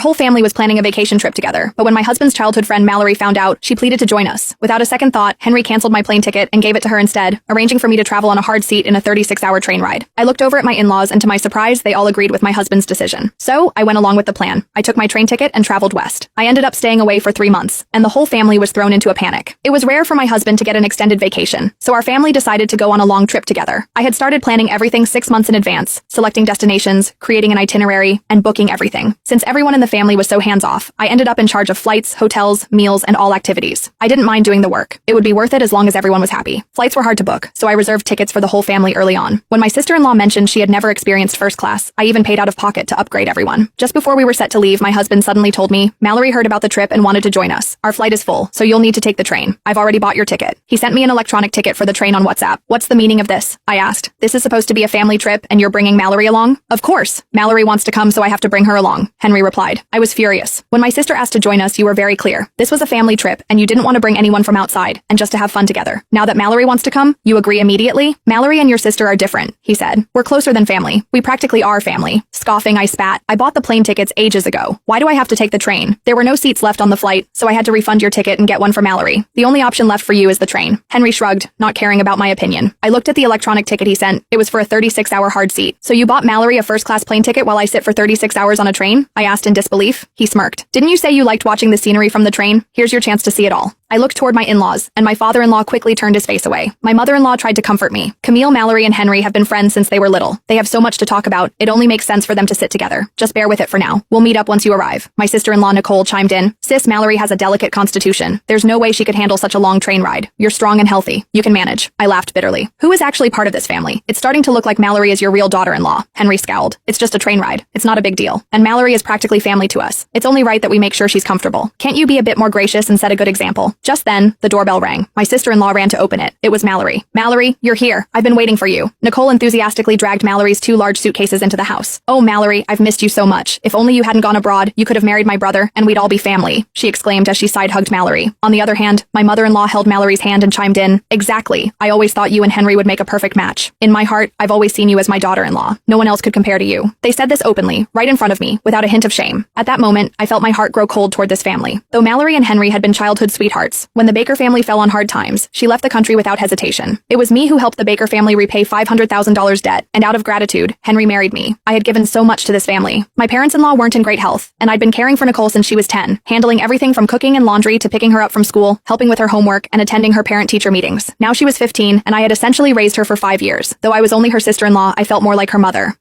Our whole family was planning a vacation trip together, but when my husband's childhood friend Mallory found out, she pleaded to join us. Without a second thought, Henry canceled my plane ticket and gave it to her instead, arranging for me to travel on a hard seat in a 36-hour train ride. I looked over at my in-laws, and to my surprise, they all agreed with my husband's decision. So, I went along with the plan. I took my train ticket and traveled west. I ended up staying away for 3 months, and the whole family was thrown into a panic. It was rare for my husband to get an extended vacation, so our family decided to go on a long trip together. I had started planning everything 6 months in advance, selecting destinations, creating an itinerary, and booking everything. Since everyone in the family was so hands-off, I ended up in charge of flights, hotels, meals, and all activities. I didn't mind doing the work. It would be worth it as long as everyone was happy. Flights were hard to book, so I reserved tickets for the whole family early on. When my sister-in-law mentioned she had never experienced first class, I even paid out of pocket to upgrade everyone. Just before we were set to leave, my husband suddenly told me, "Mallory heard about the trip and wanted to join us. Our flight is full, so you'll need to take the train. I've already bought your ticket." He sent me an electronic ticket for the train on WhatsApp. "What's the meaning of this?" I asked. "This is supposed to be a family trip, and you're bringing Mallory along?" "Of course. Mallory wants to come, so I have to bring her along," Henry replied. I was furious. "When my sister asked to join us, you were very clear. This was a family trip, and you didn't want to bring anyone from outside, and just to have fun together. Now that Mallory wants to come, you agree immediately?" "Mallory and your sister are different," he said. "We're closer than family. We practically are family." Scoffing, I spat. "I bought the plane tickets ages ago. Why do I have to take the train? There were no seats left on the flight, so I had to refund your ticket and get one for Mallory. The only option left for you is the train." Henry shrugged, not caring about my opinion. I looked at the electronic ticket he sent. It was for a 36-hour hard seat. "So you bought Mallory a first-class plane ticket while I sit for 36 hours on a train?" I asked in disbelief. He smirked. "Didn't you say you liked watching the scenery from the train? Here's your chance to see it all." I looked toward my in-laws, and my father-in-law quickly turned his face away. My mother-in-law tried to comfort me. "Camille, Mallory, and Henry have been friends since they were little. They have so much to talk about. It only makes sense for them to sit together. Just bear with it for now. We'll meet up once you arrive." My sister-in-law Nicole chimed in. "Sis, Mallory has a delicate constitution. There's no way she could handle such a long train ride. You're strong and healthy. You can manage." I laughed bitterly. "Who is actually part of this family? It's starting to look like Mallory is your real daughter-in-law." Henry scowled. "It's just a train ride. It's not a big deal. And Mallory is practically family to us. It's only right that we make sure she's comfortable. Can't you be a bit more gracious and set a good example?" Just then, the doorbell rang. My sister-in-law ran to open it. It was Mallory. "Mallory, you're here. I've been waiting for you." Nicole enthusiastically dragged Mallory's 2 large suitcases into the house. "Oh, Mallory, I've missed you so much. If only you hadn't gone abroad, you could have married my brother, and we'd all be family," she exclaimed as she side-hugged Mallory. On the other hand, my mother-in-law held Mallory's hand and chimed in, "Exactly. I always thought you and Henry would make a perfect match. In my heart, I've always seen you as my daughter-in-law. No one else could compare to you." They said this openly, right in front of me, without a hint of shame. At that moment, I felt my heart grow cold toward this family. Though Mallory and Henry had been childhood sweethearts, when the Baker family fell on hard times, she left the country without hesitation. It was me who helped the Baker family repay $500,000 debt, and out of gratitude, Henry married me. I had given so much to this family. My parents-in-law weren't in great health, and I'd been caring for Nicole since she was 10, handling everything from cooking and laundry to picking her up from school, helping with her homework, and attending her parent-teacher meetings. Now she was 15, and I had essentially raised her for 5 years. Though I was only her sister-in-law, I felt more like her mother.